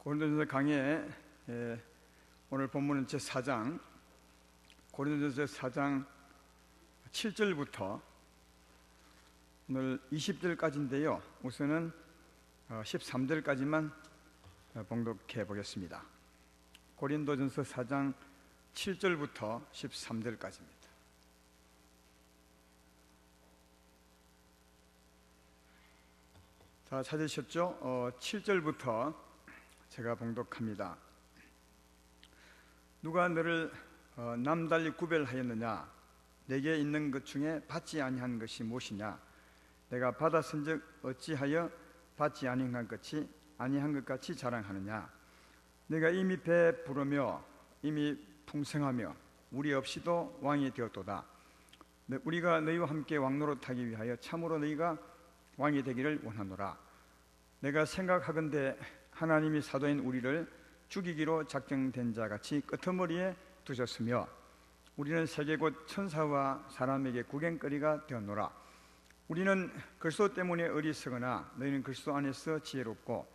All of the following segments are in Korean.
고린도전서 강의 오늘 본문은 제4장 고린도전서 4장 7절부터 오늘 20절까지인데요. 우선은 13절까지만 봉독해 보겠습니다. 고린도전서 4장 7절부터 13절까지입니다. 다 찾으셨죠? 7절부터 제가 봉독합니다. 누가 너를 남달리 구별하였느냐? 내게 있는 것 중에 받지 아니한 것이 무엇이냐? 내가 받았은즉 어찌하여 받지 아니한 것 같이 자랑하느냐? 내가 이미 배부르며 이미 풍성하며 우리 없이도 왕이 되었도다. 우리가 너희와 함께 왕노릇하기 위하여 참으로 너희가 왕이 되기를 원하노라. 내가 생각하건대 하나님이 사도인 우리를 죽이기로 작정된 자같이 끄트머리에 두셨으며 우리는 세계 곧 천사와 사람에게 구경거리가 되었노라. 우리는 그리스도 때문에 어리석으나 너희는 그리스도 안에서 지혜롭고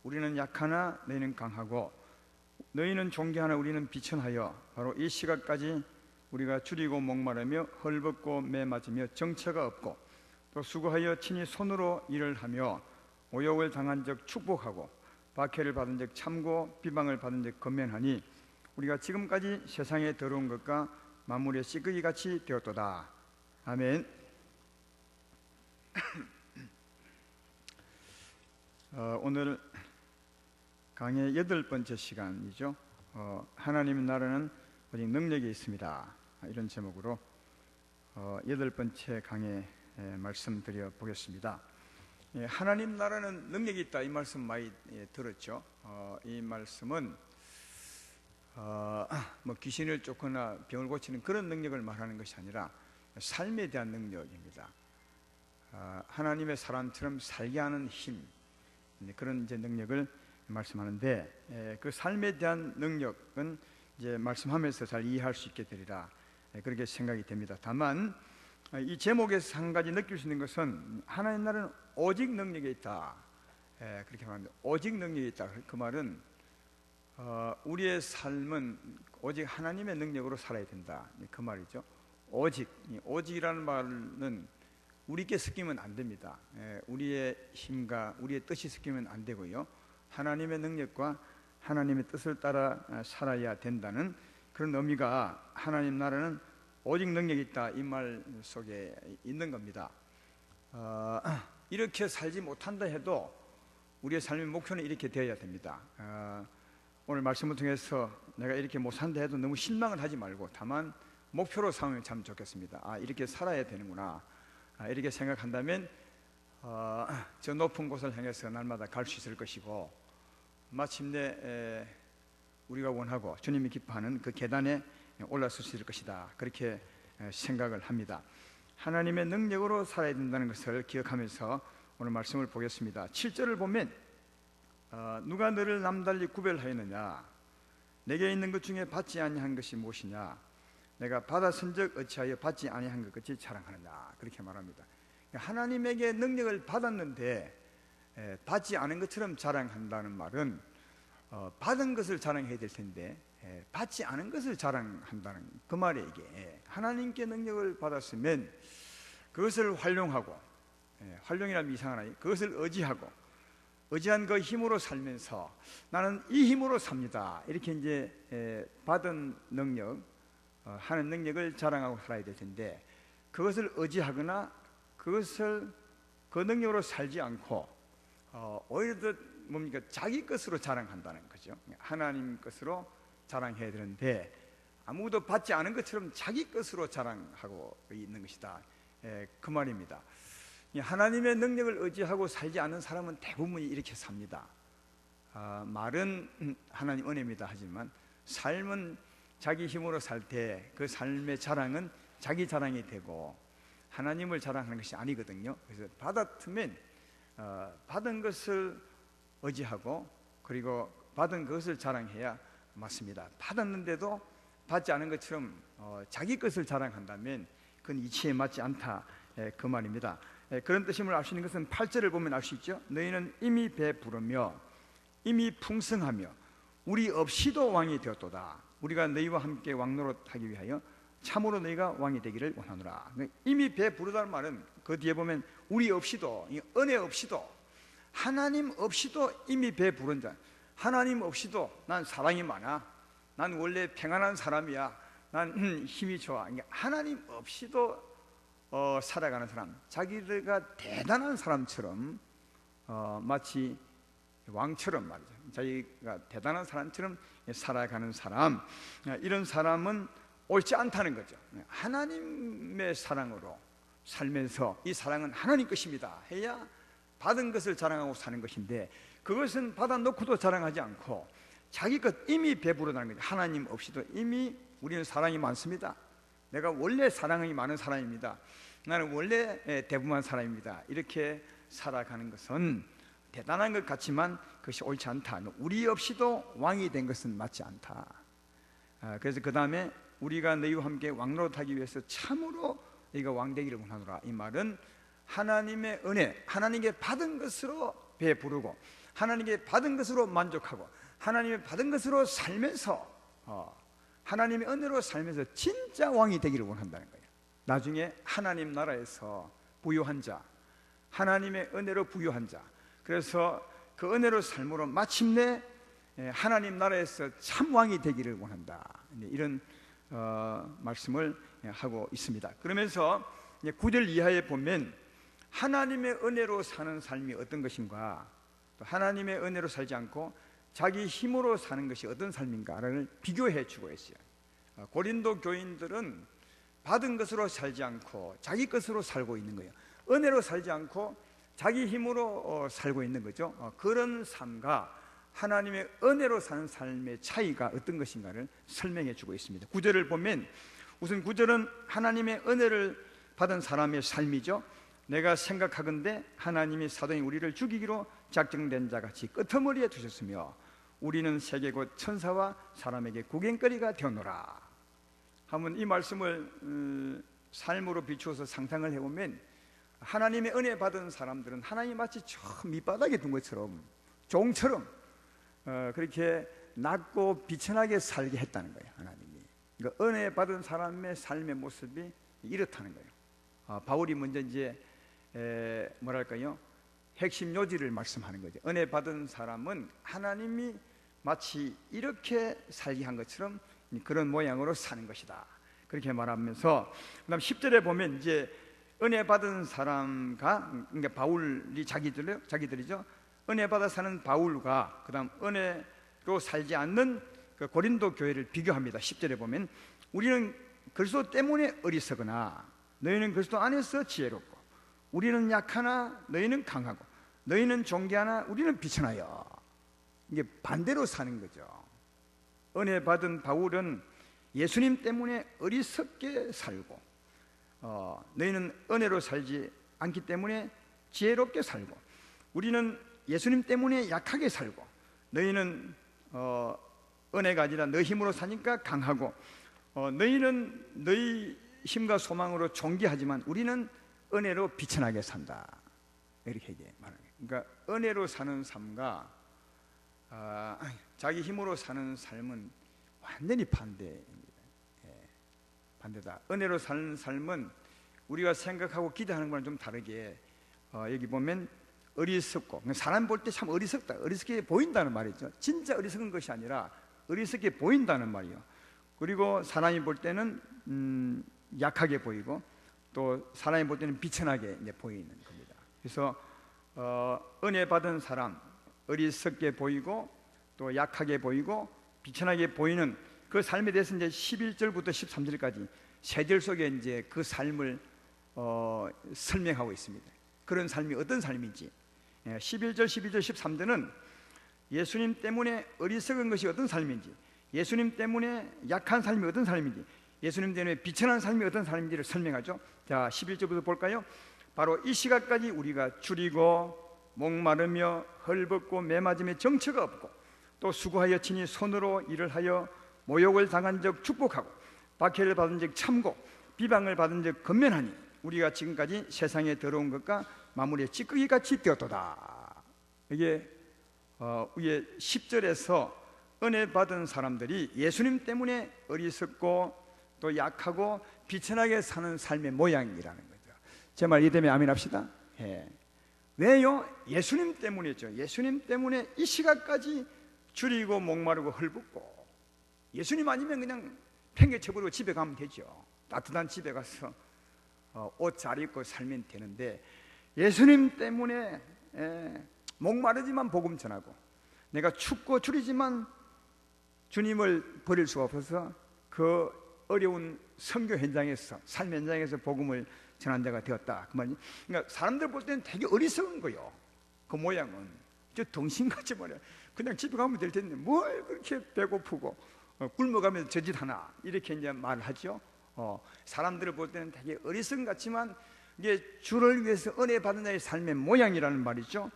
우리는 약하나 너희는 강하고 너희는 존귀하나 우리는 비천하여 바로 이 시각까지 우리가 줄이고 목마르며 헐벗고 매맞으며 정처가 없고 또 수고하여 친히 손으로 일을 하며 모욕을 당한 적 축복하고 박해를 받은 적 참고 비방을 받은 적 건면하니 우리가 지금까지 세상에 더러운 것과 만물의 찌꺼기 같이 되었도다. 아멘. 오늘 강의 8번째 시간이죠. 하나님의 나라는 오직 능력이 있습니다. 이런 제목으로 8번째 강의 말씀드려 보겠습니다. 하나님 나라는 능력이 있다, 이 말씀 많이 들었죠. 이 말씀은 뭐 귀신을 쫓거나 병을 고치는 그런 능력을 말하는 것이 아니라 삶에 대한 능력입니다. 하나님의 사람처럼 살게 하는 힘, 그런 이제 능력을 말씀하는데 그 삶에 대한 능력은 이제 말씀하면서 잘 이해할 수 있게 되리라, 그렇게 생각이 됩니다. 다만 이 제목에서 한 가지 느낄 수 있는 것은 하나님 나라는 오직 능력이 있다, 그렇게 말합니다. 오직 능력이 있다. 그 말은 우리의 삶은 오직 하나님의 능력으로 살아야 된다, 그 말이죠. 오직이라는 말은 우리께 섞이면 안 됩니다. 우리의 힘과 우리의 뜻이 섞이면 안 되고요. 하나님의 능력과 하나님의 뜻을 따라 살아야 된다는 그런 의미가 하나님 나라는 오직 능력이 있다, 이 말 속에 있는 겁니다. 이렇게 살지 못한다 해도 우리의 삶의 목표는 이렇게 되어야 됩니다. 오늘 말씀을 통해서 내가 이렇게 못 산다 해도 너무 실망을 하지 말고 다만 목표로 삼으면 참 좋겠습니다. 이렇게 살아야 되는구나, 이렇게 생각한다면 저 높은 곳을 향해서 날마다 갈 수 있을 것이고 마침내 우리가 원하고 주님이 기뻐하는 그 계단에 올라설 수 있을 것이다, 그렇게 생각을 합니다. 하나님의 능력으로 살아야 된다는 것을 기억하면서 오늘 말씀을 보겠습니다. 7절을 보면 누가 너를 남달리 구별하였느냐? 내게 있는 것 중에 받지 아니한 것이 무엇이냐? 내가 받았은즉 어찌하여 받지 아니한 것 같이 자랑하느냐? 그렇게 말합니다. 하나님에게 능력을 받았는데 받지 않은 것처럼 자랑한다는 말은 받은 것을 자랑해야 될 텐데 받지 않은 것을 자랑한다는 그 말이에요. 이게 하나님께 능력을 받았으면 그것을 활용하고, 활용이라면 이상하나, 그것을 의지한 그 힘으로 살면서 나는 이 힘으로 삽니다, 이렇게 이제 받은 능력, 하는 능력을 자랑하고 살아야 될 텐데 그것을 의지하거나 그 능력으로 살지 않고 오히려 더 뭡니까, 자기 것으로 자랑한다는 거죠. 하나님 것으로 자랑해야 되는데 아무도 받지 않은 것처럼 자기 것으로 자랑하고 있는 것이다, 그 말입니다. 하나님의 능력을 의지하고 살지 않는 사람은 대부분이 이렇게 삽니다. 말은 하나님 은혜입니다 하지만 삶은 자기 힘으로 살 때 그 삶의 자랑은 자기 자랑이 되고 하나님을 자랑하는 것이 아니거든요. 그래서 받았으면 받은 것을 의지하고 그리고 받은 것을 자랑해야 맞습니다. 받았는데도 받지 않은 것처럼 자기 것을 자랑한다면 그건 이치에 맞지 않다, 그 말입니다. 그런 뜻임을 알 수 있는 것은 8절을 보면 알 수 있죠. 너희는 이미 배부르며 이미 풍성하며 우리 없이도 왕이 되었도다. 우리가 너희와 함께 왕노릇하기 위하여 참으로 너희가 왕이 되기를 원하노라. 이미 배부르다는 말은 그 뒤에 보면 우리 없이도, 은혜 없이도, 하나님 없이도 이미 배부른 자. 하나님 없이도 난 사랑이 많아, 난 원래 평안한 사람이야, 난 힘이 좋아. 하나님 없이도 살아가는 사람, 자기들과 대단한 사람처럼 마치 왕처럼 말이죠, 자기가 대단한 사람처럼 살아가는 사람, 이런 사람은 옳지 않다는 거죠. 하나님의 사랑으로 살면서 이 사랑은 하나님 것입니다 해야 받은 것을 자랑하고 사는 것인데, 그것은 받아놓고도 자랑하지 않고 자기 것 이미 배부르다는 거죠. 하나님 없이도 이미 우리는 사랑이 많습니다. 내가 원래 사랑이 많은 사람입니다. 나는 원래 대부분한 사람입니다. 이렇게 살아가는 것은 대단한 것 같지만 그것이 옳지 않다. 우리 없이도 왕이 된 것은 맞지 않다. 그래서 그 다음에 우리가 너희와 함께 왕노릇하기 위해서 참으로 너희가 왕 되기를 원하노라. 이 말은 하나님의 은혜, 하나님께 받은 것으로 배부르고 하나님께 받은 것으로 만족하고 하나님의 받은 것으로 살면서 하나님의 은혜로 살면서 진짜 왕이 되기를 원한다는 거예요. 나중에 하나님 나라에서 부유한 자, 하나님의 은혜로 부유한 자, 그래서 그 은혜로 삶으로 마침내 하나님 나라에서 참 왕이 되기를 원한다. 이런 말씀을 하고 있습니다. 그러면서 9절 이하에 보면 하나님의 은혜로 사는 삶이 어떤 것인가, 또 하나님의 은혜로 살지 않고 자기 힘으로 사는 것이 어떤 삶인가를 비교해 주고 있어요. 고린도 교인들은 받은 것으로 살지 않고 자기 것으로 살고 있는 거예요. 은혜로 살지 않고 자기 힘으로 살고 있는 거죠. 그런 삶과 하나님의 은혜로 사는 삶의 차이가 어떤 것인가를 설명해 주고 있습니다. 9절을 보면 우선 9절은 하나님의 은혜를 받은 사람의 삶이죠. 내가 생각하건대 하나님이 사도인 우리를 죽이기로 작정된 자같이 끄트머리에 두셨으며 우리는 세계 곧 천사와 사람에게 구경거리가 되었노라. 한번 이 말씀을 삶으로 비추어서 상상을 해보면 하나님의 은혜 받은 사람들은 하나님이 마치 저 밑바닥에 둔 것처럼 종처럼 그렇게 낮고 비천하게 살게 했다는 거예요. 하나님이. 그러니까 은혜 받은 사람의 삶의 모습이 이렇다는 거예요. 바울이 먼저 이제 뭐랄까요, 핵심 요지를 말씀하는 거죠. 은혜 받은 사람은 하나님이 마치 이렇게 살게 한 것처럼 그런 모양으로 사는 것이다. 그렇게 말하면서 그다음 10절에 보면 이제 은혜 받은 사람과, 그러니까 바울이 자기들이죠. 은혜 받아 사는 바울과 그다음 은혜로 살지 않는 그 고린도 교회를 비교합니다. 10절에 보면 우리는 그리스도 때문에 어리석으나 너희는 그리스도 안에서 지혜롭고 우리는 약하나 너희는 강하고 너희는 존귀하나 우리는 비천하여. 이게 반대로 사는 거죠. 은혜 받은 바울은 예수님 때문에 어리석게 살고 너희는 은혜로 살지 않기 때문에 지혜롭게 살고 우리는 예수님 때문에 약하게 살고 너희는 은혜가 아니라 너희 힘으로 사니까 강하고 너희는 너희 힘과 소망으로 존귀하지만 우리는 은혜로 비천하게 산다. 이렇게 말하는 거예요. 그러니까 은혜로 사는 삶과 자기 힘으로 사는 삶은 완전히 반대입니다. 반대다. 은혜로 사는 삶은 우리가 생각하고 기대하는 거랑 좀 다르게 여기 보면 어리석고, 사람 볼 때 참 어리석다, 어리석게 보인다는 말이죠. 진짜 어리석은 것이 아니라 어리석게 보인다는 말이요. 그리고 사람이 볼 때는 약하게 보이고 또 사람이 볼 때는 비천하게 보이는 겁니다. 그래서 은혜 받은 사람, 어리석게 보이고 또 약하게 보이고 비천하게 보이는 그 삶에 대해서 이제 11절부터 13절까지 세 절 속에 이제 그 삶을 설명하고 있습니다. 그런 삶이 어떤 삶인지. 11절, 12절, 13절은 예수님 때문에 어리석은 것이 어떤 삶인지, 예수님 때문에 약한 삶이 어떤 삶인지, 예수님 때문에 비천한 삶이 어떤 삶인지를 설명하죠. 자, 11절부터 볼까요? 바로 이 시각까지 우리가 줄이고 목마르며 헐벗고 매맞음에 정처가 없고 또 수고하여 친히 손으로 일을 하여 모욕을 당한 적 축복하고 박해를 받은 적 참고 비방을 받은 적 건면하니 우리가 지금까지 세상에 더러운 것과 마무리에 찌꺼기같이 되었도다. 이게 위에 10절에서 은혜 받은 사람들이 예수님 때문에 어리석고 또 약하고 비천하게 사는 삶의 모양이라는 거죠. 제 말 이해되면 아멘 합시다. 예. 왜요? 예수님 때문이죠. 예수님 때문에 이 시각까지 줄이고 목마르고 헐벗고, 예수님 아니면 그냥 팽개쳐버리고 집에 가면 되죠. 따뜻한 집에 가서 옷 잘 입고 살면 되는데, 예수님 때문에 목마르지만 복음 전하고, 내가 춥고 줄이지만 주님을 버릴 수가 없어서 그 어려운 선교 현장에서, 삶 현장에서 복음을 전한 자가 되었다, 그 말이죠. 그러니까 사람들 볼 때는 되게 어리석은 거예요. 그 모양은 저 덩신같이 말이야. 그냥 집에 가면 될 텐데 뭘 그렇게 배고프고 굶어가면서 저짓 하나, 이렇게 이제 말을 하죠. 사람들을 볼 때는 되게 어리석은 같지만 이게 주를 위해서 은혜 받은 자의 삶의 모양이라는 말이죠.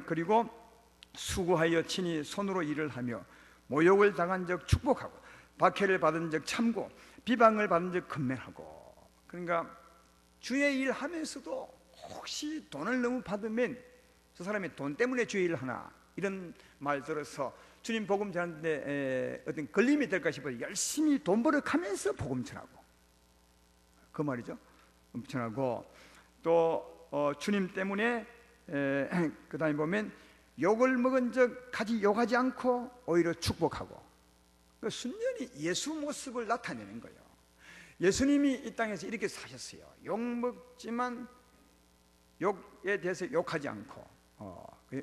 그리고 수고하여 친히 손으로 일을 하며 모욕을 당한 적 축복하고, 박해를 받은 적 참고, 비방을 받은 적 근면하고. 그러니까 주의 일 하면서도 혹시 돈을 너무 받으면 저 사람이 돈 때문에 주의 일을 하나, 이런 말 들어서 주님 복음 전하는데 어떤 걸림이 될까 싶어서 열심히 돈 벌어가면서 복음 전하고, 그 말이죠. 전하고, 또 주님 때문에 그 다음에 보면 욕을 먹은 적 가지 욕하지 않고 오히려 축복하고, 순전히 예수 모습을 나타내는 거예요. 예수님이 이 땅에서 이렇게 사셨어요. 욕 먹지만 욕에 대해서 욕하지 않고,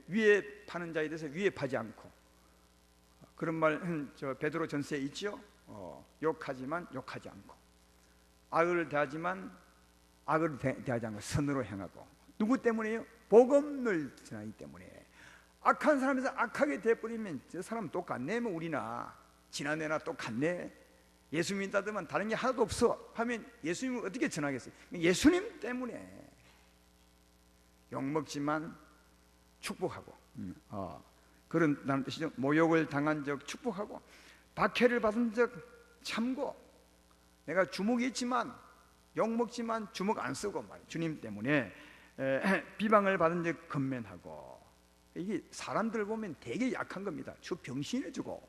위에 파는 자에 대해서 위에 파지 않고, 그런 말 저 베드로 전서에 있죠. 욕하지만 욕하지 않고, 악을 대하지만 악을 대하지 않고 선으로 행하고. 누구 때문에요? 복음을 전하기 때문에. 악한 사람에서 악하게 돼버리면 저 사람 똑같네, 뭐 우리나 지난해나 똑같네, 예수 믿다더만 다른 게 하나도 없어 하면 예수님을 어떻게 전하겠어요? 예수님 때문에 욕먹지만 축복하고, 그런 뜻이죠. 모욕을 당한 적 축복하고, 박해를 받은 적 참고. 내가 주먹이 있지만 욕먹지만 주먹 안 쓰고 말이에요. 주님 때문에. 비방을 받은 적 근면하고. 이게 사람들 보면 되게 약한 겁니다. 저 병신해주고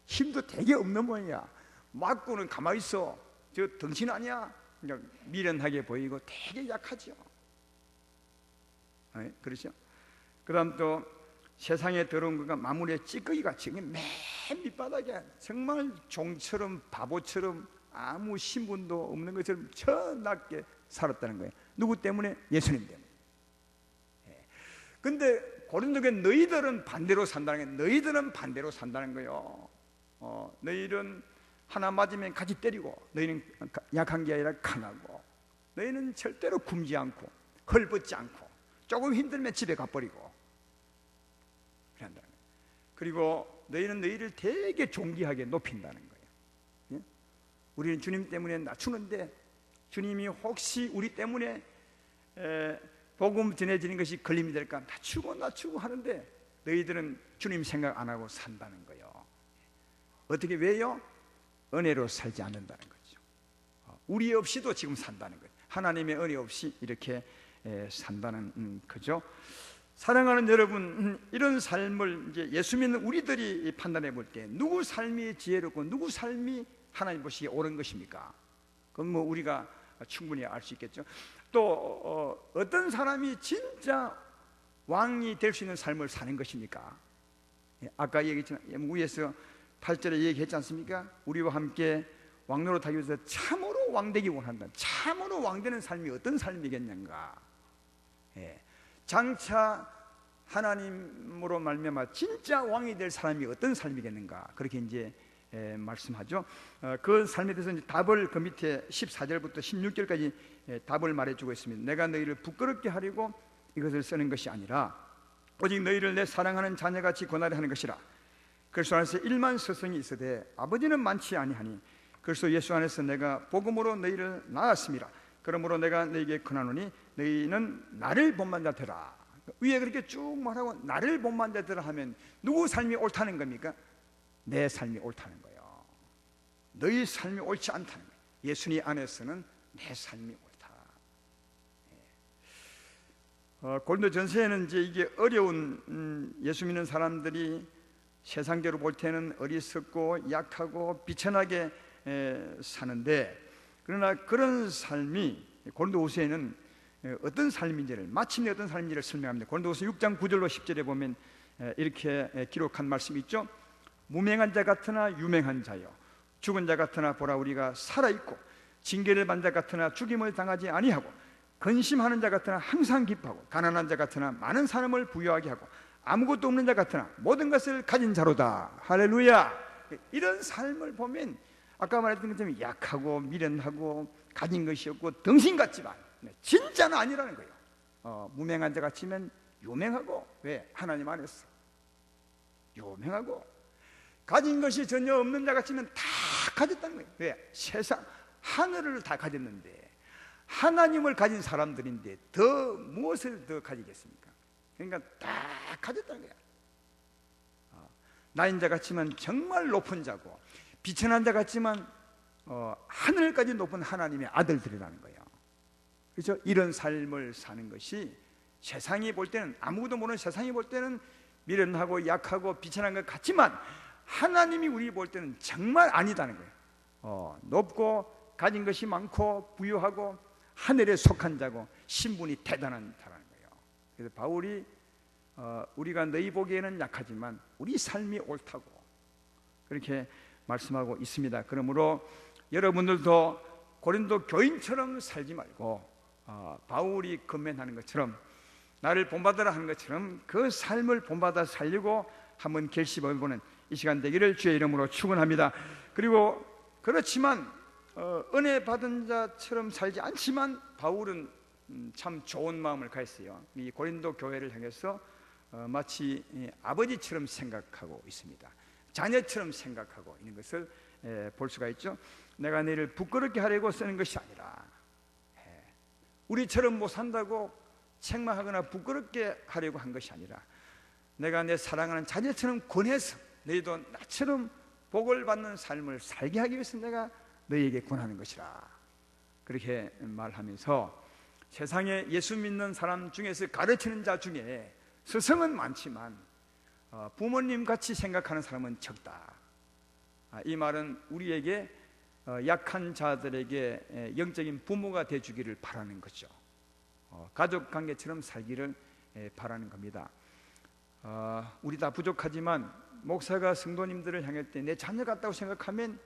힘도 되게 없는 모양이야. 맞고는 가만히 있어. 저 덩신 아니야. 그냥 미련하게 보이고 되게 약하죠. 그렇죠? 그 다음 또 세상에 더러운 것과 마무리의 찌꺼기같이 맨 밑바닥에 정말 종처럼 바보처럼 아무 신분도 없는 것처럼 저 낮게 살았다는 거예요. 누구 때문에? 예수님 때문에. 근데 고린도교회 너희들은 반대로 산다는 거예요. 너희들은 반대로 산다는 거예요. 너희는 하나 맞으면 같이 때리고, 너희는 약한 게 아니라 강하고, 너희는 절대로 굶지 않고 헐벗지 않고 조금 힘들면 집에 가버리고 그런다는 거예요. 그리고 너희는 너희를 되게 존귀하게 높인다는 거예요. 우리는 주님 때문에 낮추는데, 주님이 혹시 우리 때문에 복음 전해지는 것이 걸림이 될까 낮추고 하는데, 너희들은 주님 생각 안 하고 산다는 거예요. 어떻게, 왜요? 은혜로 살지 않는다는 거죠. 우리 없이도 지금 산다는 거예요. 하나님의 은혜 없이 이렇게 산다는 거죠. 사랑하는 여러분, 이런 삶을 이제 예수 믿는 우리들이 판단해 볼 때 누구 삶이 지혜롭고 누구 삶이 하나님 보시기에 옳은 것입니까? 그건 뭐 우리가 충분히 알 수 있겠죠. 또 어떤 사람이 진짜 왕이 될 수 있는 삶을 사는 것입니까? 아까 얘기했지만 위에서 8절에 얘기했지 않습니까? 우리와 함께 왕노릇하기 위해서 참으로 왕되기 원한다. 참으로 왕되는 삶이 어떤 삶이겠는가? 장차 하나님으로 말미암아 진짜 왕이 될 사람이 어떤 삶이겠는가? 그렇게 이제 말씀하죠. 그 삶에 대해서 이제 답을 그 밑에 14절부터 16절까지 답을 말해주고 있습니다. 내가 너희를 부끄럽게 하려고 이것을 쓰는 것이 아니라 오직 너희를 내 사랑하는 자녀같이 권하려 하는 것이라. 그리스도 안에서 일만 서성이 있으되 아버지는 많지 아니하니 그리스도 예수 안에서 내가 복음으로 너희를 낳았습니다. 그러므로 내가 너희에게 권하노니 너희는 나를 본받아 되라. 위에 그렇게 쭉 말하고 나를 본받아 되라 하면 누구 삶이 옳다는 겁니까? 내 삶이 옳다는 거예요. 너희 삶이 옳지 않다는 거예요. 예수님 안에서는 내 삶이 옳다. 고린도 전서에는 이제 이게 어려운 예수 믿는 사람들이 세상적으로 볼 때는 어리석고 약하고 비천하게 사는데, 그러나 그런 삶이 고린도후서에는 어떤 삶인지를, 마침내 어떤 삶인지를 설명합니다. 고린도후서 6장 9절로 10절에 보면 이렇게 기록한 말씀이 있죠. 무명한 자 같으나 유명한 자요, 죽은 자 같으나 보라 우리가 살아있고, 징계를 받는 자 같으나 죽임을 당하지 아니하고, 근심하는 자 같으나 항상 기뻐하고, 가난한 자 같으나 많은 사람을 부유하게 하고, 아무것도 없는 자 같으나 모든 것을 가진 자로다. 할렐루야. 이런 삶을 보면 아까 말했던 것처럼 약하고 미련하고 가진 것이 없고 덩신 같지만 진짜는 아니라는 거예요. 무명한 자 같으면 유명하고, 왜? 하나님 안에서 유명하고, 가진 것이 전혀 없는 자 같으면 다 가졌다는 거예요. 왜? 세상 하늘을 다 가졌는데, 하나님을 가진 사람들인데 더 무엇을 더 가지겠습니까? 그러니까 다 가졌다는 거야. 나인 자 같지만 정말 높은 자고, 비천한 자 같지만 하늘까지 높은 하나님의 아들들이라는 거예요. 그래서 이런 삶을 사는 것이 세상이 볼 때는, 아무것도 모르는 세상이 볼 때는 미련하고 약하고 비천한 것 같지만, 하나님이 우리 볼 때는 정말 아니다는 거예요. 높고 가진 것이 많고 부유하고 하늘에 속한 자고 신분이 대단한 자라는 거예요. 그래서 바울이 우리가 너희 보기에는 약하지만 우리 삶이 옳다고 그렇게 말씀하고 있습니다. 그러므로 여러분들도 고린도 교인처럼 살지 말고 바울이 건면하는 것처럼, 나를 본받으라 하는 것처럼 그 삶을 본받아 살려고 한번 결심해보는 이 시간 되기를 주의 이름으로 축원합니다. 그리고 그렇지만 은혜 받은 자처럼 살지 않지만 바울은 참 좋은 마음을 가졌어요. 이 고린도 교회를 향해서 마치 아버지처럼 생각하고 있습니다. 자녀처럼 생각하고 있는 것을 볼 수가 있죠. 내가 너희를 부끄럽게 하려고 쓰는 것이 아니라, 우리처럼 못 산다고 책망하거나 부끄럽게 하려고 한 것이 아니라, 내가 내 사랑하는 자녀처럼 권해서 너희도 나처럼 복을 받는 삶을 살게 하기 위해서 내가 너희에게 권하는 것이라, 그렇게 말하면서 세상에 예수 믿는 사람 중에서 가르치는 자 중에 스승은 많지만 부모님 같이 생각하는 사람은 적다. 이 말은 우리에게 약한 자들에게 영적인 부모가 되어주기를 바라는 거죠. 가족관계처럼 살기를 바라는 겁니다. 우리 다 부족하지만 목사가 성도님들을 향할 때 내 자녀 같다고 생각하면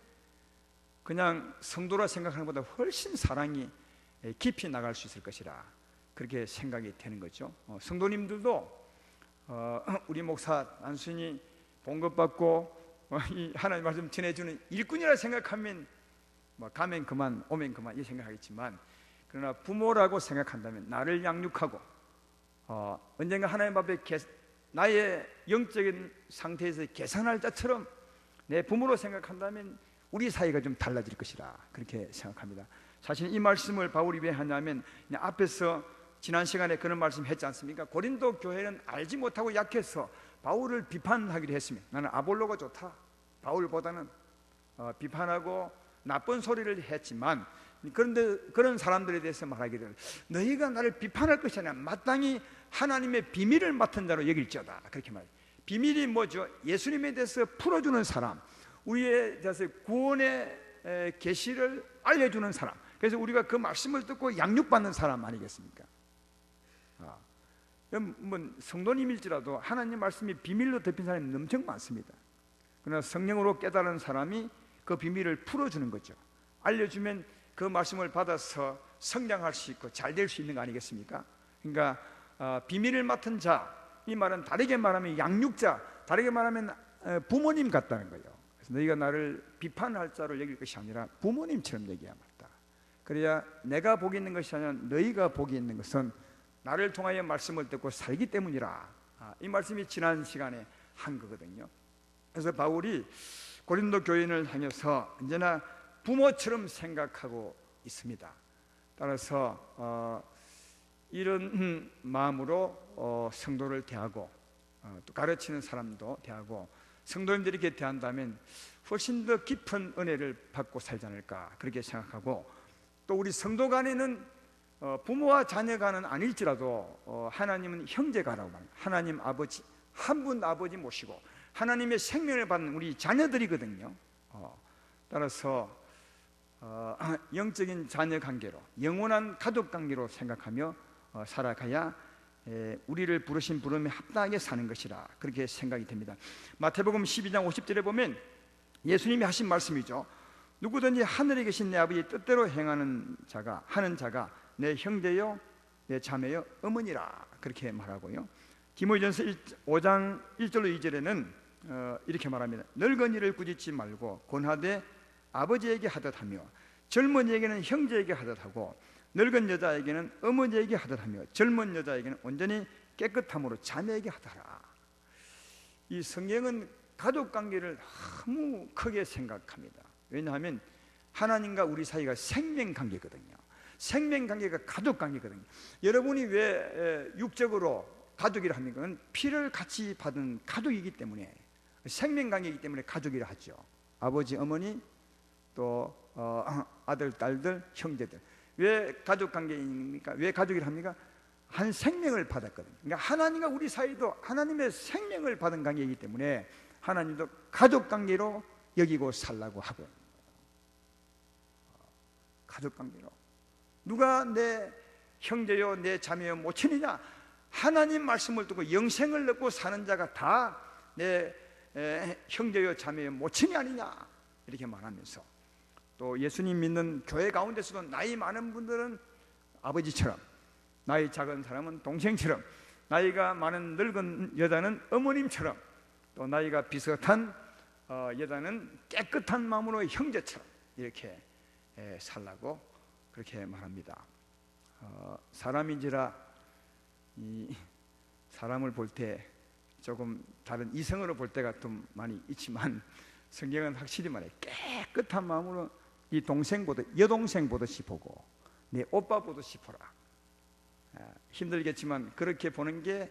그냥 성도라 생각하는 것보다 훨씬 사랑이 깊이 나갈 수 있을 것이라, 그렇게 생각이 되는 거죠. 성도님들도 우리 목사 단순히 봉급받고 이 하나님 말씀 전해주는 일꾼이라 생각하면 가면 그만 오면 그만 이 생각하겠지만, 그러나 부모라고 생각한다면 나를 양육하고 언젠가 하나님 앞에 나의 영적인 상태에서 계산할 자처럼 내 부모로 생각한다면 우리 사이가 좀 달라질 것이라, 그렇게 생각합니다. 사실 이 말씀을 바울이 왜 하냐면, 앞에서 지난 시간에 그런 말씀 했지 않습니까? 고린도 교회는 알지 못하고 약해서 바울을 비판하기로 했습니다. 나는 아볼로가 좋다, 바울보다는 비판하고 나쁜 소리를 했지만, 그런데 그런 사람들에 대해서 말하기를, 너희가 나를 비판할 것이 아니라 마땅히 하나님의 비밀을 맡은 자로 여길지어다, 그렇게 말해요. 비밀이 뭐죠? 예수님에 대해서 풀어주는 사람, 우리에 대해서 구원의 계시를 알려주는 사람, 그래서 우리가 그 말씀을 듣고 양육받는 사람 아니겠습니까? 성도님일지라도 하나님 말씀이 비밀로 덮인 사람이 엄청 많습니다. 그러나 성령으로 깨달은 사람이 그 비밀을 풀어주는 거죠. 알려주면 그 말씀을 받아서 성장할 수 있고 잘 될 수 있는 거 아니겠습니까? 그러니까 비밀을 맡은 자, 이 말은 다르게 말하면 양육자, 다르게 말하면 부모님 같다는 거예요. 그래서 너희가 나를 비판할 자로 여길 것이 아니라 부모님처럼 얘기해야 맞다. 그래야 내가 복이 있는 것이 아니라 너희가 복이 있는 것은 나를 통하여 말씀을 듣고 살기 때문이라. 이 말씀이 지난 시간에 한 거거든요. 그래서 바울이 고린도 교인을 향해서 언제나 부모처럼 생각하고 있습니다. 따라서 이런 마음으로 성도를 대하고 또 가르치는 사람도 대하고 성도님들이 이렇게 대한다면 훨씬 더 깊은 은혜를 받고 살지 않을까, 그렇게 생각하고, 또 우리 성도 간에는 부모와 자녀가는 아닐지라도 하나님은 형제가라고 말합니다. 하나님 아버지, 한 분 아버지 모시고 하나님의 생명을 받는 우리 자녀들이거든요. 따라서 영적인 자녀 관계로, 영원한 가족 관계로 생각하며 살아가야 우리를 부르신 부름에 합당하게 사는 것이라 그렇게 생각이 됩니다. 마태복음 12장 50절에 보면 예수님이 하신 말씀이죠. 누구든지 하늘에 계신 내 아버지 뜻대로 행하는 자가, 하는 자가 내 형제요 내 자매요 어머니라 그렇게 말하고요. 디모데전서 5장 1절로 2절에는 이렇게 말합니다. 늙은이를 꾸짖지 말고 권하되 아버지에게 하듯 하며 젊은이에게는 형제에게 하듯 하고 늙은 여자에게는 어머니에게 하듯 하며 젊은 여자에게는 온전히 깨끗함으로 자매에게 하더라. 이 성경은 가족관계를 너무 크게 생각합니다. 왜냐하면 하나님과 우리 사이가 생명관계거든요. 생명관계가 가족관계거든요. 여러분이 왜 육적으로 가족이라 합니까? 그건 피를 같이 받은 가족이기 때문에, 생명관계이기 때문에 가족이라 하죠. 아버지, 어머니, 또 아들, 딸들, 형제들. 왜 가족관계입니까? 왜 가족이라 합니까? 한 생명을 받았거든요. 그러니까 하나님과 우리 사이도 하나님의 생명을 받은 관계이기 때문에 하나님도 가족관계로 여기고 살라고 하고, 가족관계로. 누가 내 형제요 내 자매요 모친이냐? 하나님 말씀을 듣고 영생을 얻고 사는 자가 다 내 형제요 자매요 모친이 아니냐 이렇게 말하면서, 또 예수님 믿는 교회 가운데서도 나이 많은 분들은 아버지처럼, 나이 작은 사람은 동생처럼, 나이가 많은 늙은 여자는 어머님처럼, 또 나이가 비슷한 여자는 깨끗한 마음으로 형제처럼 이렇게 살라고 그렇게 말합니다. 사람인지라 이 사람을 볼 때 조금 다른 이성으로 볼 때가 좀 많이 있지만 성경은 확실히 말해 깨끗한 마음으로 이 동생 보듯, 여동생 보듯이 보고 내 오빠 보듯이 보라. 힘들겠지만 그렇게 보는 게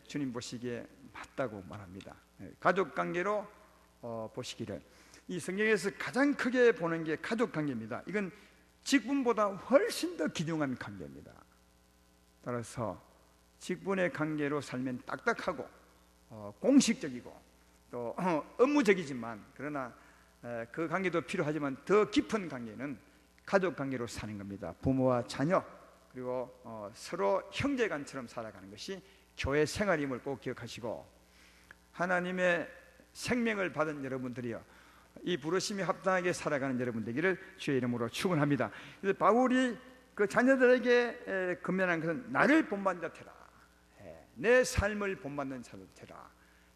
주님 보시기에 맞다고 말합니다. 가족관계로 보시기를. 이 성경에서 가장 크게 보는 게 가족관계입니다. 이건 직분보다 훨씬 더 귀중한 관계입니다. 따라서 직분의 관계로 살면 딱딱하고 공식적이고 또 업무적이지만, 그러나 그 관계도 필요하지만 더 깊은 관계는 가족관계로 사는 겁니다. 부모와 자녀, 그리고 서로 형제간처럼 살아가는 것이 교회 생활임을 꼭 기억하시고, 하나님의 생명을 받은 여러분들이요, 이 부르심에 합당하게 살아가는 여러분 되기를 주의 이름으로 축원합니다. 그래서 바울이 그 자녀들에게 건면한 것은 나를 본받는 자 되라, 내 삶을 본받는 자들 되라.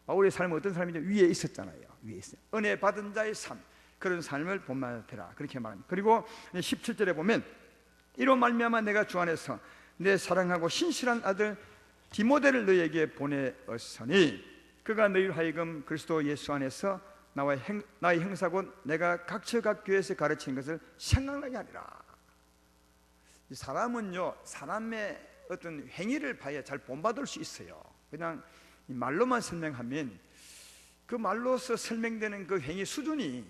바울의 삶은 어떤 삶이죠? 위에 있었잖아요. 위에 있어요. 은혜 받은 자의 삶, 그런 삶을 본받는 자 되라 그렇게 말합니다. 그리고 17절에 보면 이로 말미암아 내가 주 안에서 내 사랑하고 신실한 아들 디모데를 너희에게 보내었으니 그가 너희를 하여금 그리스도 예수 안에서 나의 형사 곧 내가 각처 각 교회에서 가르치는 것을 생각나게 하리라. 이 사람은요, 사람의 어떤 행위를 봐야 잘 본받을 수 있어요. 그냥 말로만 설명하면 그 말로서 설명되는 그 행위 수준이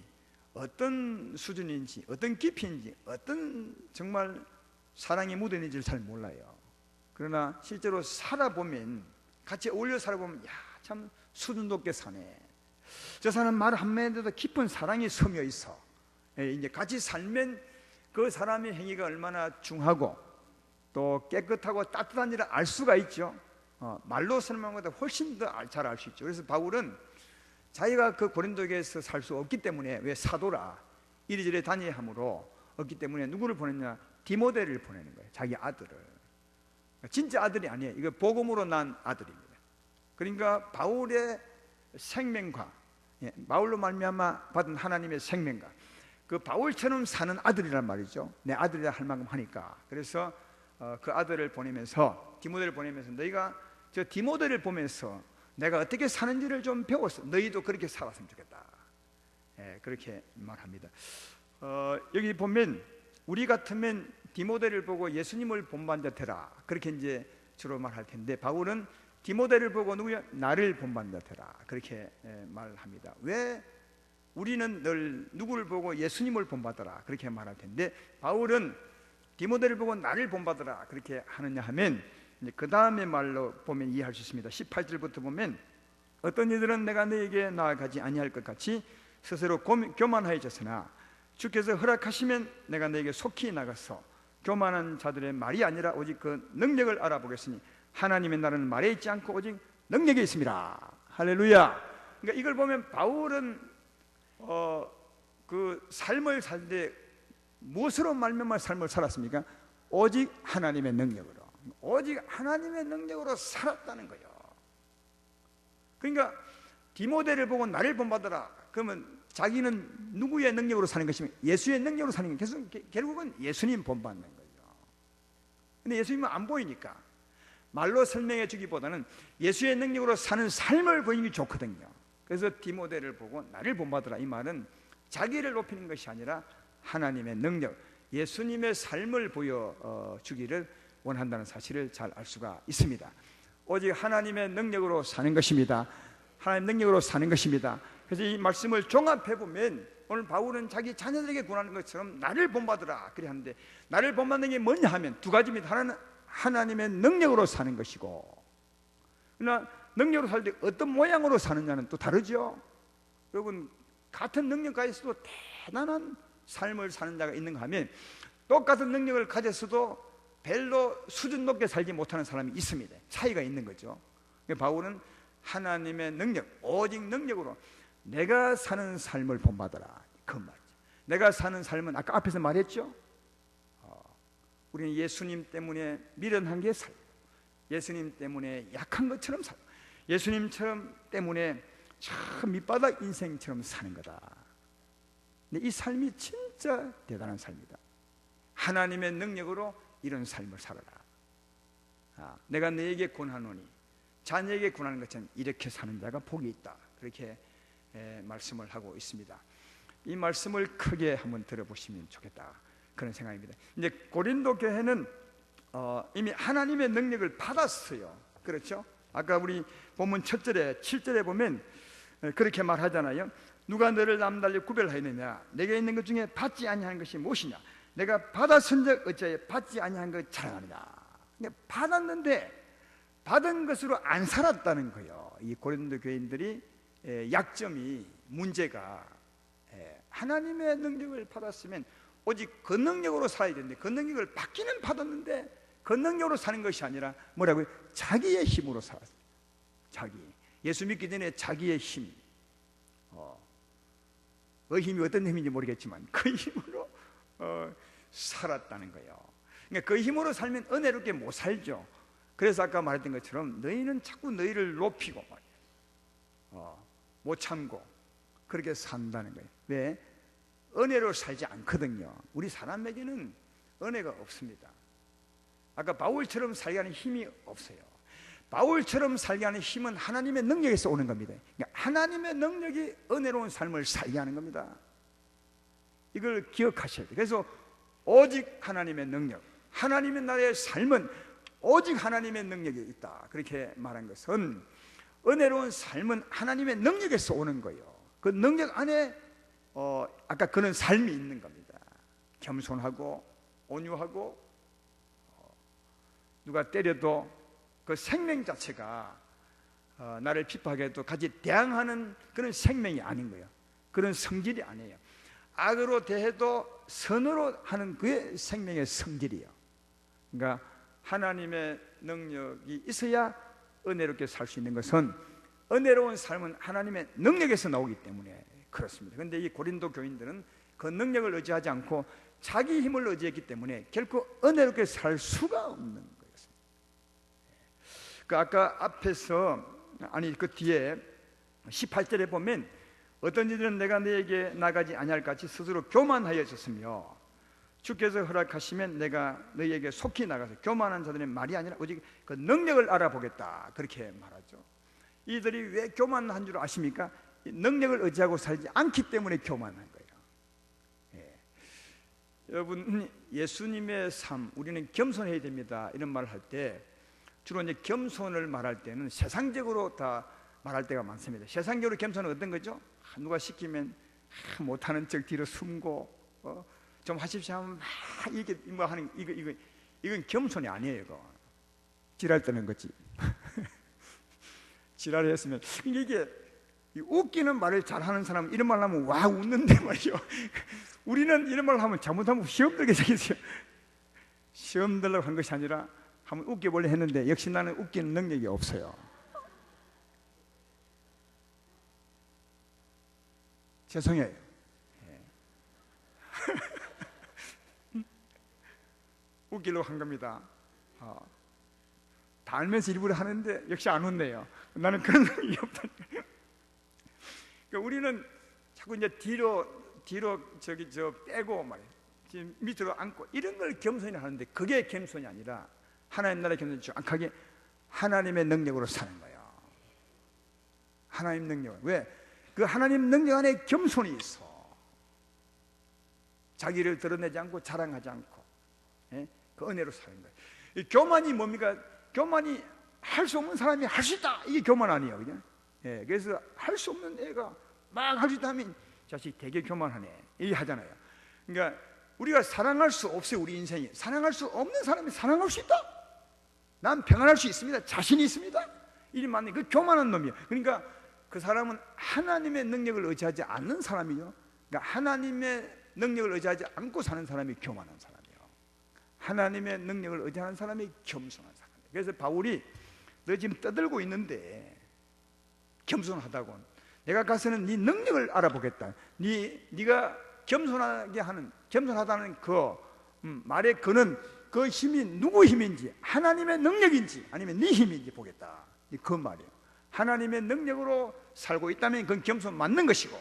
어떤 수준인지, 어떤 깊이인지, 어떤 정말 사랑이 묻어있는지를 잘 몰라요. 그러나 실제로 살아보면, 같이 어울려 살아보면, 야, 참 수준 높게 사네, 저 사람 말 한마디에도 깊은 사랑이 스며 있어. 이제 같이 살면 그 사람의 행위가 얼마나 중하고 또 깨끗하고 따뜻한지를 알 수가 있죠. 말로 설명하는 것보다 훨씬 더 잘 알 수 있죠. 그래서 바울은 자기가 그 고린도교에서 살 수 없기 때문에, 왜 사도라 이리저리 다녀야 하므로 없기 때문에 누구를 보냈냐? 디모데를 보내는 거예요. 자기 아들을. 진짜 아들이 아니에요. 이거 복음으로 난 아들입니다. 그러니까 바울의 생명과, 바울로 말미암아 받은 하나님의 생명과 그 바울처럼 사는 아들이란 말이죠. 내 아들이라 할 만큼 하니까. 그래서 그 아들을 보내면서, 디모데를 보내면서 너희가 저 디모데를 보면서 내가 어떻게 사는지를 좀 배웠어. 너희도 그렇게 살았으면 좋겠다. 그렇게 말합니다. 여기 보면 우리 같으면 디모데를 보고 예수님을 본받는 자 되라 그렇게 이제 주로 말할 텐데, 바울은 디모데를 보고 누구야? 나를 본받는 자 되라 그렇게 말합니다. 왜 우리는 늘 누구를 보고 예수님을 본받더라 그렇게 말할 텐데, 바울은 디모데를 보고 나를 본받으라 그렇게 하느냐 하면 그 다음에 말로 보면 이해할 수 있습니다. 18절부터 보면 어떤 이들은 내가 너에게 나아가지 아니할 것 같이 스스로 교만하여졌으나 주께서 허락하시면 내가 너에게 속히 나가서 교만한 자들의 말이 아니라 오직 그 능력을 알아보겠으니 하나님의 나라는 말에 있지 않고 오직 능력에 있습니다. 할렐루야. 그러니까 이걸 보면 바울은 그 삶을 살 때 무엇으로 말미암아 삶을 살았습니까? 오직 하나님의 능력으로, 오직 하나님의 능력으로 살았다는 거예요. 그러니까 디모데를 보고 나를 본받아라. 그러면 자기는 누구의 능력으로 사는 것이면 예수의 능력으로 사는 게 결국은 예수님 본받는 거죠. 근데 예수님은 안 보이니까 말로 설명해 주기보다는 예수의 능력으로 사는 삶을 보이는 게 좋거든요. 그래서 디모데를 보고 나를 본받으라, 이 말은 자기를 높이는 것이 아니라 하나님의 능력, 예수님의 삶을 보여주기를 원한다는 사실을 잘 알 수가 있습니다. 오직 하나님의 능력으로 사는 것입니다. 하나님의 능력으로 사는 것입니다. 그래서 이 말씀을 종합해 보면 오늘 바울은 자기 자녀들에게 권하는 것처럼 나를 본받으라 그래 하는데, 나를 본받는 게 뭐냐 하면 두 가지입니다. 하나는 하나님의 능력으로 사는 것이고, 그러나 능력으로 살 때 어떤 모양으로 사느냐는 또 다르죠. 여러분, 같은 능력 가졌어도 대단한 삶을 사는 자가 있는가 하면 똑같은 능력을 가졌어도 별로 수준 높게 살지 못하는 사람이 있습니다. 차이가 있는 거죠. 바울은 하나님의 능력, 오직 능력으로 내가 사는 삶을 본받아라, 그 말이죠. 내가 사는 삶은 아까 앞에서 말했죠. 우리는 예수님 때문에 미련한 게 살고, 예수님 때문에 약한 것처럼 살고, 예수님처럼 때문에 참 밑바닥 인생처럼 사는 거다. 근데 이 삶이 진짜 대단한 삶이다. 하나님의 능력으로 이런 삶을 살아라. 내가 너에게 권하노니 자녀에게 권하는 것처럼 이렇게 사는 자가 복이 있다. 그렇게 말씀을 하고 있습니다. 이 말씀을 크게 한번 들어보시면 좋겠다, 그런 생각입니다. 이제 고린도 교회는 이미 하나님의 능력을 받았어요. 그렇죠? 아까 우리 본문 첫 절에 7절에 보면 그렇게 말하잖아요. 누가 너를 남달리 구별하였느냐? 내게 있는 것 중에 받지 아니하는 것이 무엇이냐? 내가 받았은즉 어찌하여 받지 아니한 것 자랑하느냐? 받았는데 받은 것으로 안 살았다는 거예요. 이 고린도 교인들이 약점이, 문제가, 하나님의 능력을 받았으면 오직 그 능력으로 살아야 되는데 그 능력을 받기는 받았는데 그 능력으로 사는 것이 아니라 뭐라고요? 자기의 힘으로 살았어요. 자기. 예수 믿기 전에 자기의 힘, 그 힘이 어떤 힘인지 모르겠지만 그 힘으로 살았다는 거예요. 그러니까 그 힘으로 살면 은혜롭게 못 살죠. 그래서 아까 말했던 것처럼 너희는 자꾸 너희를 높이고 못 참고 그렇게 산다는 거예요. 왜? 은혜로 살지 않거든요. 우리 사람에게는 은혜가 없습니다. 아까 바울처럼 살게 하는 힘이 없어요. 바울처럼 살게 하는 힘은 하나님의 능력에서 오는 겁니다. 그러니까 하나님의 능력이 은혜로운 삶을 살게 하는 겁니다. 이걸 기억하셔야 돼요. 그래서 오직 하나님의 능력, 하나님의 나라의 삶은 오직 하나님의 능력이 있다, 그렇게 말한 것은 은혜로운 삶은 하나님의 능력에서 오는 거예요. 그 능력 안에 아까 그런 삶이 있는 겁니다. 겸손하고 온유하고, 누가 때려도 그 생명 자체가 나를 핍박해도 같이 대항하는 그런 생명이 아닌 거예요. 그런 성질이 아니에요. 악으로 대해도 선으로 하는 그의 생명의 성질이에요. 그러니까 하나님의 능력이 있어야 은혜롭게 살 수 있는 것은, 은혜로운 삶은 하나님의 능력에서 나오기 때문에 그렇습니다. 그런데 이 고린도 교인들은 그 능력을 의지하지 않고 자기 힘을 의지했기 때문에 결코 은혜롭게 살 수가 없는 거였습니다. 그 아까 앞에서, 아니 그 뒤에 18절에 보면 어떤 이들은 내가 너에게 나가지 아니할 같이 스스로 교만하여졌으며 주께서 허락하시면 내가 너희에게 속히 나가서 교만한 자들의 말이 아니라 오직 그 능력을 알아보겠다, 그렇게 말하죠. 이들이 왜 교만한 줄 아십니까? 능력을 의지하고 살지 않기 때문에 교만한 거예요. 여러분, 예수님의 삶, 우리는 겸손해야 됩니다, 이런 말을 할 때 주로 이제 겸손을 말할 때는 세상적으로 다 말할 때가 많습니다. 세상적으로 겸손은 어떤 거죠? 누가 시키면 못하는 척 뒤로 숨고 좀 하십시오 하면 막 이렇게 뭐 하는 이건 겸손이 아니에요. 이거 지랄 떠는 거지. 지랄을 했으면 이게 웃기는 말을 잘하는 사람은 이런 말 하면 와 웃는데 말이요. 우리는 이런 말 하면 잘못하면 시험 들게 생겼어요. 시험 들려고 한 것이 아니라 한번 웃겨보려 했는데 역시 나는 웃기는 능력이 없어요. 죄송해요. 웃기려고 한 겁니다. 다 알면서 일부러 하는데 역시 안 웃네요. 나는 그런 능력이 없다니까. 그러니까 우리는 자꾸 이제 뒤로 빼고 말이에요. 지금 밑으로 앉고 이런 걸 겸손히 하는데 그게 겸손이 아니라 하나님 나라의 겸손이 정확하게 하나님의 능력으로 사는 거예요. 하나님 능력. 왜? 그 하나님 능력 안에 겸손이 있어. 자기를 드러내지 않고 자랑하지 않고 그 은혜로 사는 거예요. 이 교만이 뭡니까? 교만이 할 수 없는 사람이 할 수 있다. 이게 교만 아니에요, 그냥. 그래서 할 수 없는 애가 막 할 수 있다 하면 자식 되게 교만하네. 이렇게 하잖아요. 그러니까 우리가 사랑할 수 없어요. 우리 인생이 사랑할 수 없는 사람이 사랑할 수 있다. 난 평안할 수 있습니다. 자신이 있습니다. 이리 맞네. 그 교만한 놈이에요. 그러니까 그 사람은 하나님의 능력을 의지하지 않는 사람이죠. 그러니까 하나님의 능력을 의지하지 않고 사는 사람이 교만한 사람이에요. 하나님의 능력을 의지하는 사람이 겸손한 사람이에요. 그래서 바울이 너 지금 떠들고 있는데 겸손하다고 내가 가서는 네 능력을 알아보겠다. 네가 겸손하다는 그 말의 그는 그 힘이 누구 힘인지 하나님의 능력인지 아니면 네 힘인지 보겠다. 그 말이에요. 하나님의 능력으로 살고 있다면 그건 겸손 맞는 것이고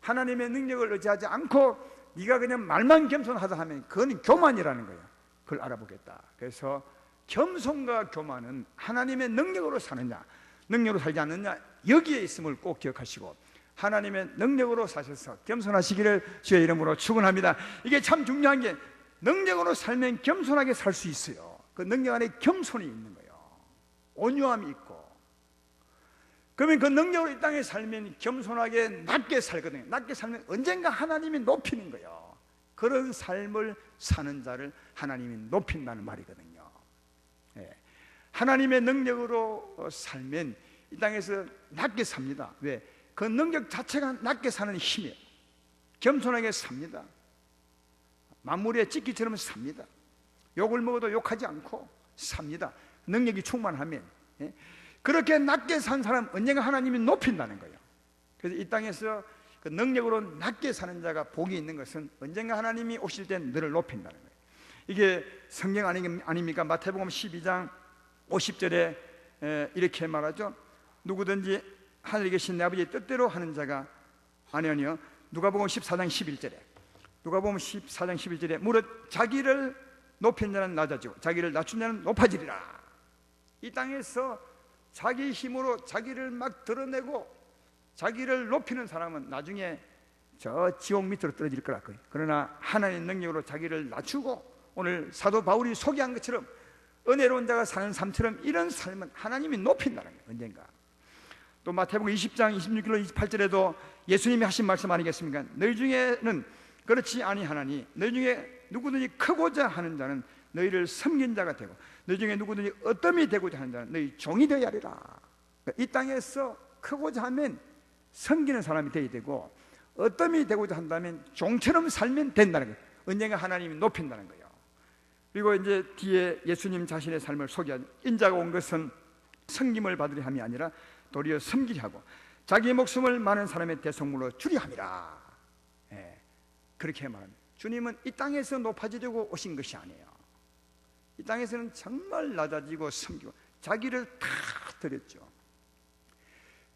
하나님의 능력을 의지하지 않고 네가 그냥 말만 겸손하다 하면 그건 교만이라는 거예요. 그걸 알아보겠다. 그래서 겸손과 교만은 하나님의 능력으로 사느냐 능력으로 살지 않느냐 여기에 있음을 꼭 기억하시고 하나님의 능력으로 사셔서 겸손하시기를 주의 이름으로 축원합니다. 이게 참 중요한 게 능력으로 살면 겸손하게 살 수 있어요. 그 능력 안에 겸손이 있는 거예요. 온유함이 있고 그러면 그 능력으로 이 땅에 살면 겸손하게 낮게 살거든요. 낮게 살면 언젠가 하나님이 높이는 거예요. 그런 삶을 사는 자를 하나님이 높인다는 말이거든요. 하나님의 능력으로 살면 이 땅에서 낮게 삽니다. 왜? 그 능력 자체가 낮게 사는 힘이에요. 겸손하게 삽니다. 만물의 찢기처럼 삽니다. 욕을 먹어도 욕하지 않고 삽니다. 능력이 충만하면 그렇게 낮게 산 사람 언젠가 하나님이 높인다는 거예요. 그래서 이 땅에서 그 능력으로 낮게 사는 자가 복이 있는 것은 언젠가 하나님이 오실 때 너를 높인다는 거예요. 이게 성경 아닙니까? 마태복음 12장 50절에 이렇게 말하죠. 누구든지 하늘에 계신 내 아버지의 뜻대로 하는 자가 아니요 누가복음 14장 11절에 누가복음 14장 11절에 무릇 자기를 높인 자는 낮아지고 자기를 낮춘 자는 높아지리라. 이 땅에서 자기 힘으로 자기를 막 드러내고 자기를 높이는 사람은 나중에 저 지옥 밑으로 떨어질 거라. 그러나 하나님의 능력으로 자기를 낮추고 오늘 사도 바울이 소개한 것처럼 은혜로운 자가 사는 삶처럼 이런 삶은 하나님이 높인다는 거예요. 언젠가. 또 마태복음 20장 26절로 28절에도 예수님이 하신 말씀 아니겠습니까? 너희 중에는 그렇지 아니하나니 너희 중에 누구든지 크고자 하는 자는 너희를 섬긴 자가 되고 너희 중에 누구든지 어떠함이 되고자 하는 자는 너희 종이 되어야 하리라. 이 땅에서 크고자 하면 섬기는 사람이 되어야 되고 어떠함이 되고자 한다면 종처럼 살면 된다는 거예요. 언젠가 하나님이 높인다는 거예요. 그리고 이제 뒤에 예수님 자신의 삶을 소개한 인자가 온 것은 섬김을 받으려 함이 아니라 도리어 섬기려 하고 자기 목숨을 많은 사람의 대속물로 주려 함이라. 그렇게 말합니다. 주님은 이 땅에서 높아지려고 오신 것이 아니에요. 이 땅에서는 정말 낮아지고 섬기고 자기를 다 드렸죠.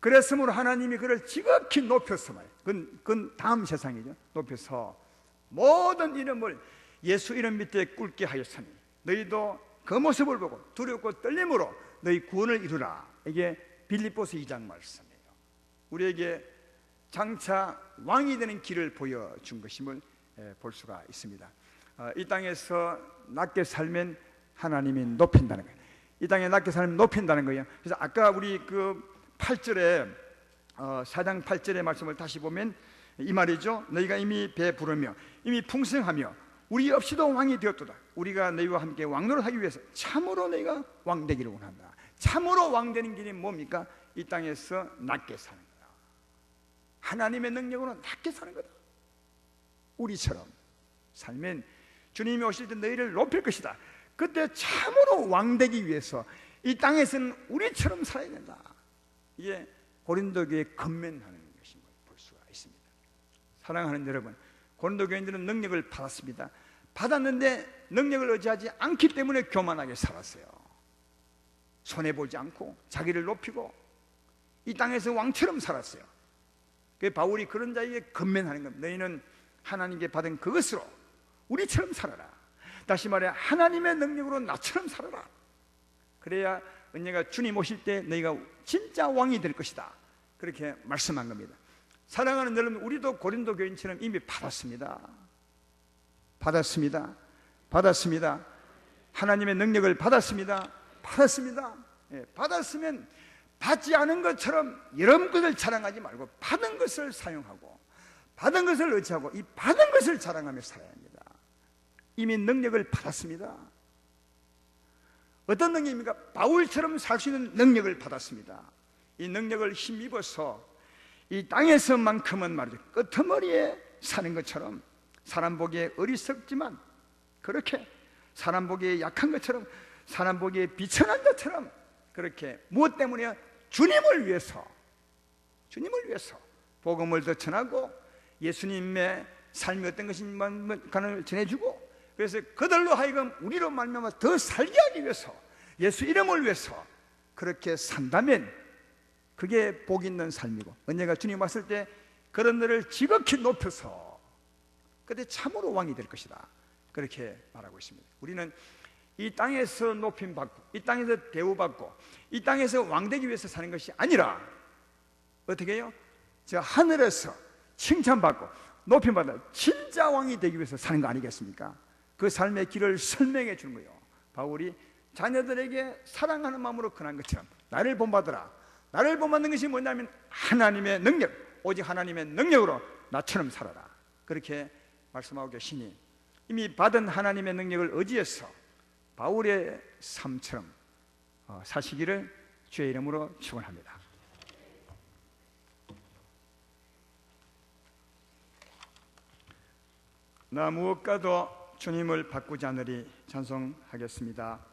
그랬으므로 하나님이 그를 지극히 높여서 말이에요. 그건 다음 세상이죠. 높여서 모든 이름을 예수 이름 밑에 꿇게 하였으니 너희도 그 모습을 보고 두렵고 떨림으로 너희 구원을 이루라. 이게 빌립보서 2장 말씀이에요. 우리에게 장차 왕이 되는 길을 보여준 것임을 볼 수가 있습니다. 이 땅에서 낮게 살면 하나님이 높인다는 거예요. 이 땅에 낮게 살면 높인다는 거예요. 그래서 아까 우리 그 8절에 4장 8절의 말씀을 다시 보면 이 말이죠. 너희가 이미 배부르며 이미 풍성하며 우리 없이도 왕이 되었도다. 우리가 너희와 함께 왕노릇하기 위해서 참으로 너희가 왕 되기를 원한다. 참으로 왕 되는 길이 뭡니까? 이 땅에서 낮게 사는 거다. 하나님의 능력으로 낮게 사는 거다. 우리처럼 살면 주님이 오실 때 너희를 높일 것이다. 그때 참으로 왕 되기 위해서 이 땅에서는 우리처럼 살아야 된다. 이게 고린도 교회에 건면하는 것인 걸 볼 수가 있습니다. 사랑하는 여러분, 고린도 교인들은 능력을 받았습니다. 받았는데 능력을 의지하지 않기 때문에 교만하게 살았어요. 손해보지 않고 자기를 높이고 이 땅에서 왕처럼 살았어요. 그래서 바울이 그런 자에게 건면하는 겁니다. 너희는 하나님께 받은 그것으로 우리처럼 살아라. 다시 말해 하나님의 능력으로 나처럼 살아라. 그래야 언젠가 주님 오실 때 너희가 진짜 왕이 될 것이다. 그렇게 말씀한 겁니다. 사랑하는 여러분, 우리도 고린도 교인처럼 이미 받았습니다. 받았습니다. 받았습니다. 하나님의 능력을 받았습니다. 받았습니다. 예, 받았으면 받지 않은 것처럼 여러분 것을 자랑하지 말고 받은 것을 사용하고 받은 것을 의지하고 이 받은 것을 자랑하며 살아야 합니다. 이미 능력을 받았습니다. 어떤 능력입니까? 바울처럼 살 수 있는 능력을 받았습니다. 이 능력을 힘입어서 이 땅에서만큼은 말이죠, 끄트머리에 사는 것처럼 사람 보기에 어리석지만 그렇게 사람 보기에 약한 것처럼 사람 보기에 비천한 것처럼 그렇게 무엇 때문에? 주님을 위해서 복음을 더 전하고 예수님의 삶이 어떤 것인가를 전해주고 그래서 그들로 하여금 우리로 말미암아 더 살게 하기 위해서 예수 이름을 위해서 그렇게 산다면 그게 복 있는 삶이고 언젠가 주님 왔을 때 그런 너를 지극히 높여서 그때 참으로 왕이 될 것이다. 그렇게 말하고 있습니다. 우리는 이 땅에서 높임받고 이 땅에서 대우받고 이 땅에서 왕되기 위해서 사는 것이 아니라 어떻게 해요? 저 하늘에서 칭찬받고 높임받아 진짜 왕이 되기 위해서 사는 거 아니겠습니까? 그 삶의 길을 설명해 주는 거예요. 바울이 자녀들에게 사랑하는 마음으로 권한 것처럼 나를 본받으라. 나를 본받는 것이 뭐냐면 하나님의 능력, 오직 하나님의 능력으로 나처럼 살아라. 그렇게 말씀하고 계시니 이미 받은 하나님의 능력을 의지해서 바울의 삶처럼 사시기를 주의 이름으로 축원합니다. 나 무엇과도 주님을 바꾸지 않으리 찬송하겠습니다.